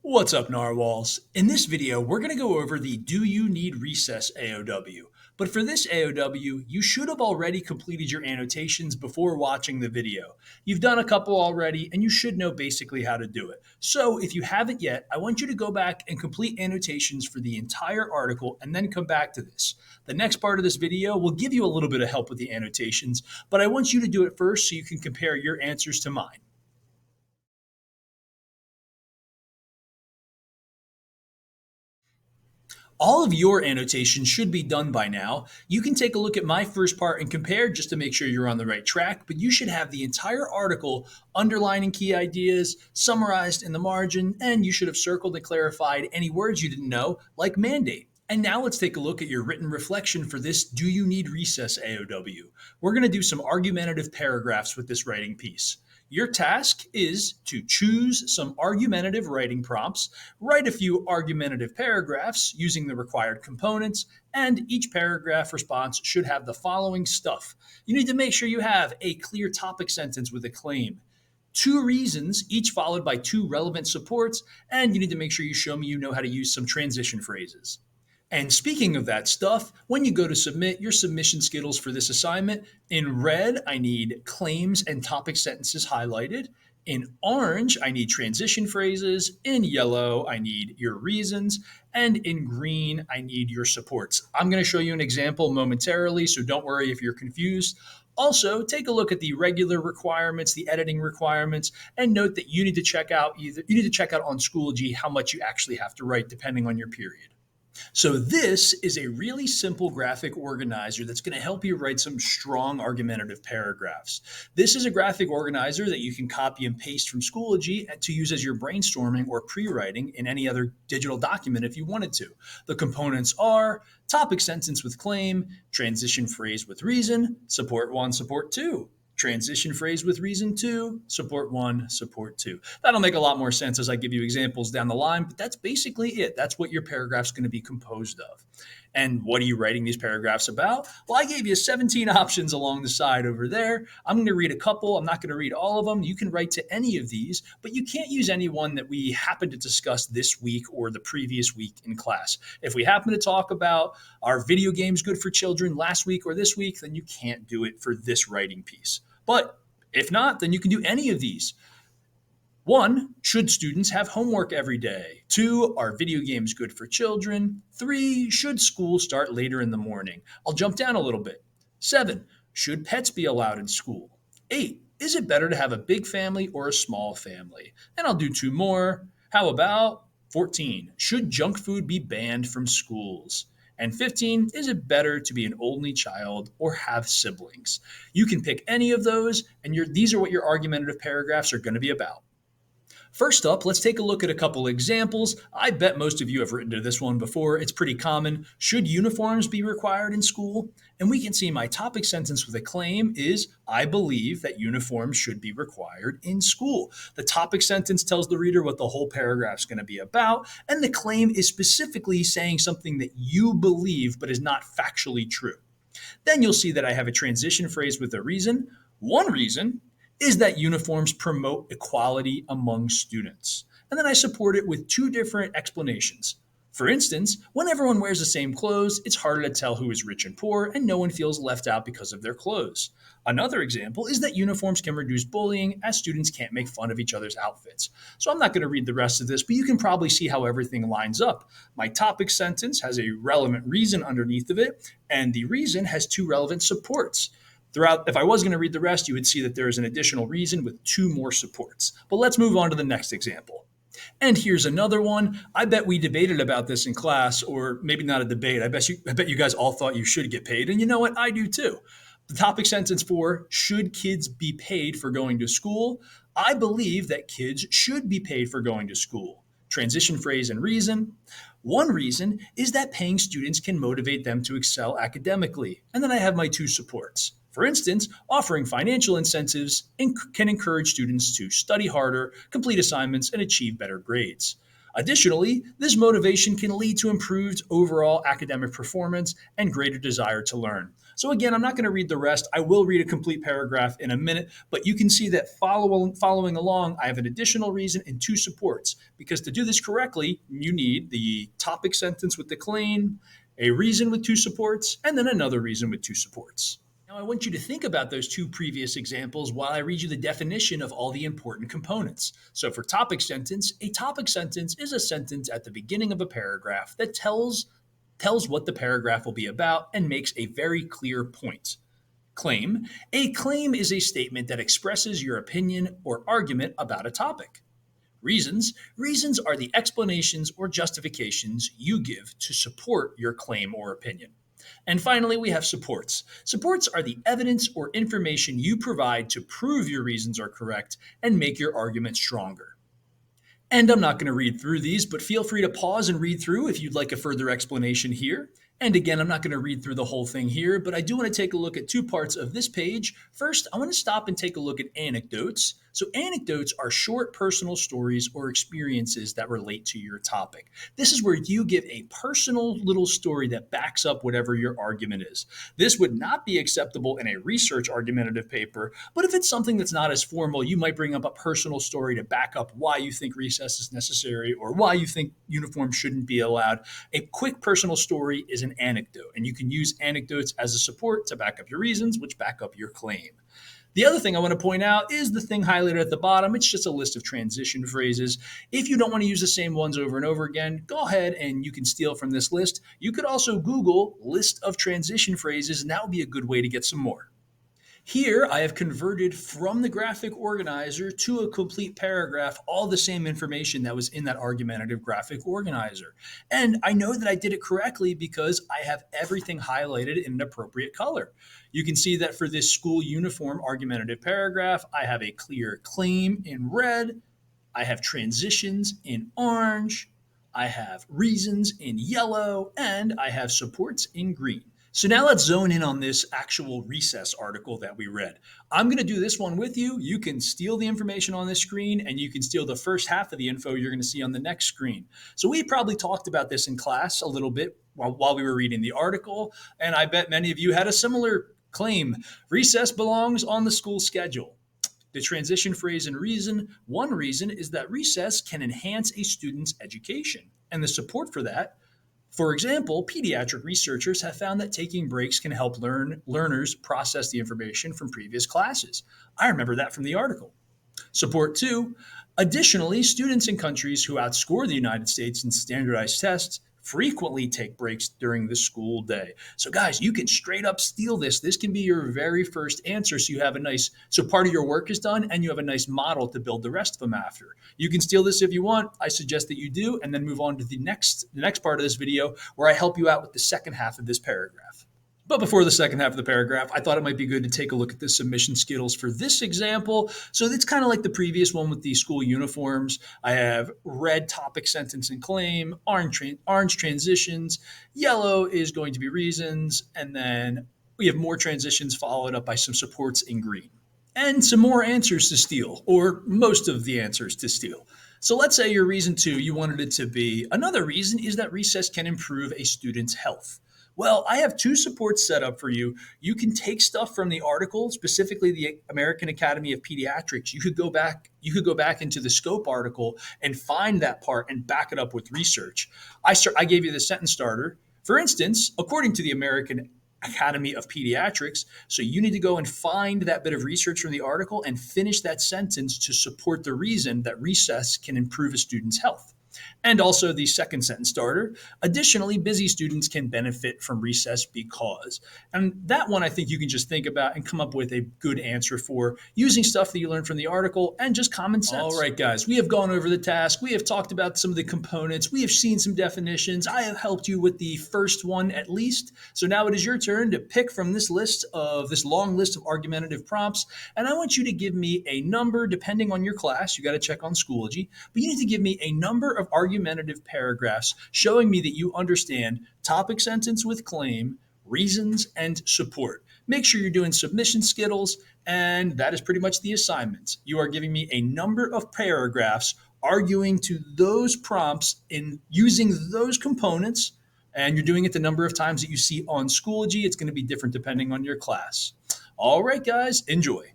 What's up, Narwhals? In this video, we're going to go over the Do You Need Recess AOW. But for this AOW, you should have already completed your annotations before watching the video. You've done a couple already, and you should know basically how to do it. So if you haven't yet, I want you to go back and complete annotations for the entire article and then come back to this. The next part of this video will give you a little bit of help with the annotations, but I want you to do it first so you can compare your answers to mine. All of your annotations should be done by now. You can take a look at my first part and compare just to make sure you're on the right track, but you should have the entire article underlining key ideas, summarized in the margin, and you should have circled and clarified any words you didn't know, like mandate. And now let's take a look at your written reflection for this Do You Need Recess AOW. We're going to do some argumentative paragraphs with this writing piece. Your task is to choose some argumentative writing prompts, write a few argumentative paragraphs using the required components, and each paragraph response should have the following stuff. You need to make sure you have a clear topic sentence with a claim, two reasons, each followed by two relevant supports, and you need to make sure you show me you know how to use some transition phrases. And speaking of that stuff, when you go to submit your submission skittles for this assignment, in red, I need claims and topic sentences highlighted. In orange, I need transition phrases. In yellow, I need your reasons. And in green, I need your supports. I'm going to show you an example momentarily, so don't worry if you're confused. Also, take a look at the regular requirements, the editing requirements, and note that you need to check out on Schoology how much you actually have to write depending on your period. So this is a really simple graphic organizer that's going to help you write some strong argumentative paragraphs. This is a graphic organizer that you can copy and paste from Schoology to use as your brainstorming or pre-writing in any other digital document if you wanted to. The components are topic sentence with claim, transition phrase with reason, support 1, support 2. Transition phrase with reason 2, support 1, support 2. That'll make a lot more sense as I give you examples down the line, but that's basically it. That's what your paragraph's going to be composed of. And what are you writing these paragraphs about? Well, I gave you 17 options along the side over there. I'm going to read a couple. I'm not going to read all of them. You can write to any of these, but you can't use any one that we happen to discuss this week or the previous week in class. If we happen to talk about are video games good for children last week or this week, then you can't do it for this writing piece. But if not, then you can do any of these. 1, should students have homework every day? 2, are video games good for children? 3, should school start later in the morning? I'll jump down a little bit. 7, should pets be allowed in school? 8, is it better to have a big family or a small family? And I'll do 2 more. How about 14, should junk food be banned from schools? And 15, is it better to be an only child or have siblings? You can pick any of those, and these are what your argumentative paragraphs are going to be about. First up, let's take a look at a couple examples. I bet most of you have written to this one before. It's pretty common. Should uniforms be required in school? And we can see my topic sentence with a claim is, I believe that uniforms should be required in school. The topic sentence tells the reader what the whole paragraph is going to be about, and the claim is specifically saying something that you believe but is not factually true. Then you'll see that I have a transition phrase with a reason. One reason is that uniforms promote equality among students. And then I support it with 2 different explanations. For instance, when everyone wears the same clothes, it's harder to tell who is rich and poor, and no one feels left out because of their clothes. Another example is that uniforms can reduce bullying as students can't make fun of each other's outfits. So I'm not going to read the rest of this, but you can probably see how everything lines up. My topic sentence has a relevant reason underneath of it, and the reason has 2 relevant supports. Throughout, if I was going to read the rest, you would see that there is an additional reason with 2 more supports. But let's move on to the next example. And here's another one. I bet we debated about this in class, or maybe not a debate. I bet you guys all thought you should get paid. And you know what? I do too. The topic sentence for should kids be paid for going to school? I believe that kids should be paid for going to school. Transition phrase and reason. One reason is that paying students can motivate them to excel academically. And then I have my 2 supports. For instance, offering financial incentives can encourage students to study harder, complete assignments, and achieve better grades. Additionally, this motivation can lead to improved overall academic performance and greater desire to learn. So again, I'm not going to read the rest. I will read a complete paragraph in a minute, but you can see that following along, I have an additional reason and two supports. Because to do this correctly, you need the topic sentence with the claim, a reason with two supports, and then another reason with two supports. Now, I want you to think about those two previous examples while I read you the definition of all the important components. So, for topic sentence, a topic sentence is a sentence at the beginning of a paragraph that tells what the paragraph will be about and makes a very clear point. Claim. A claim is a statement that expresses your opinion or argument about a topic. Reasons. Reasons are the explanations or justifications you give to support your claim or opinion. And finally, we have supports. Supports are the evidence or information you provide to prove your reasons are correct and make your argument stronger. And I'm not going to read through these, but feel free to pause and read through if you'd like a further explanation here. And again, I'm not going to read through the whole thing here, but I do want to take a look at two parts of this page. First, I want to stop and take a look at anecdotes. So anecdotes are short personal stories or experiences that relate to your topic. This is where you give a personal little story that backs up whatever your argument is. This would not be acceptable in a research argumentative paper, but if it's something that's not as formal, you might bring up a personal story to back up why you think recess is necessary or why you think uniforms shouldn't be allowed. A quick personal story is an anecdote, and you can use anecdotes as a support to back up your reasons, which back up your claim. The other thing I want to point out is the thing highlighted at the bottom. It's just a list of transition phrases. If you don't want to use the same ones over and over again, go ahead and you can steal from this list. You could also Google list of transition phrases, and that would be a good way to get some more. Here, I have converted from the graphic organizer to a complete paragraph all the same information that was in that argumentative graphic organizer. And I know that I did it correctly because I have everything highlighted in an appropriate color. You can see that for this school uniform argumentative paragraph, I have a clear claim in red, I have transitions in orange, I have reasons in yellow, and I have supports in green. So now let's zone in on this actual recess article that we read. I'm going to do this one with you. You can steal the information on this screen and you can steal the first half of the info you're going to see on the next screen. So we probably talked about this in class a little bit while we were reading the article, and I bet many of you had a similar claim. Recess belongs on the school schedule. The transition phrase and reason, one reason is that recess can enhance a student's education, and the support for that. For example, pediatric researchers have found that taking breaks can help learners process the information from previous classes. I remember that from the article. Support 2. Additionally, students in countries who outscore the United States in standardized tests frequently take breaks during the school day. So guys, you can straight up steal this. This can be your very first answer. So part of your work is done and you have a nice model to build the rest of them after. You can steal this if you want. I suggest that you do, and then move on to the next part of this video where I help you out with the second half of this paragraph. But before the second half of the paragraph, I thought it might be good to take a look at the submission skittles for this example. So it's kind of like the previous one with the school uniforms. I have red topic, sentence, and claim, orange transitions, yellow is going to be reasons, and then we have more transitions followed up by some supports in green. And some more answers to steal, or most of the answers to steal. So let's say your reason 2, you wanted it to be, another reason is that recess can improve a student's health. Well, I have two supports set up for you. You can take stuff from the article, specifically the American Academy of Pediatrics. You could go back into the scope article and find that part and back it up with research. I gave you the sentence starter. For instance, according to the American Academy of Pediatrics, so you need to go and find that bit of research from the article and finish that sentence to support the reason that recess can improve a student's health. And also the second sentence starter. Additionally, busy students can benefit from recess because. And that one I think you can just think about and come up with a good answer for using stuff that you learned from the article and just common sense. All right, guys, we have gone over the task. We have talked about some of the components. We have seen some definitions. I have helped you with the first one at least. So now it is your turn to pick from this long list of argumentative prompts. And I want you to give me a number depending on your class. You got to check on Schoology, but you need to give me a number of argumentative paragraphs showing me that you understand topic sentence with claim, reasons, and support. Make sure you're doing submission skittles, and that is pretty much the assignment. You are giving me a number of paragraphs arguing to those prompts in using those components, and you're doing it the number of times that you see on Schoology. It's going to be different depending on your class. All right, guys, enjoy.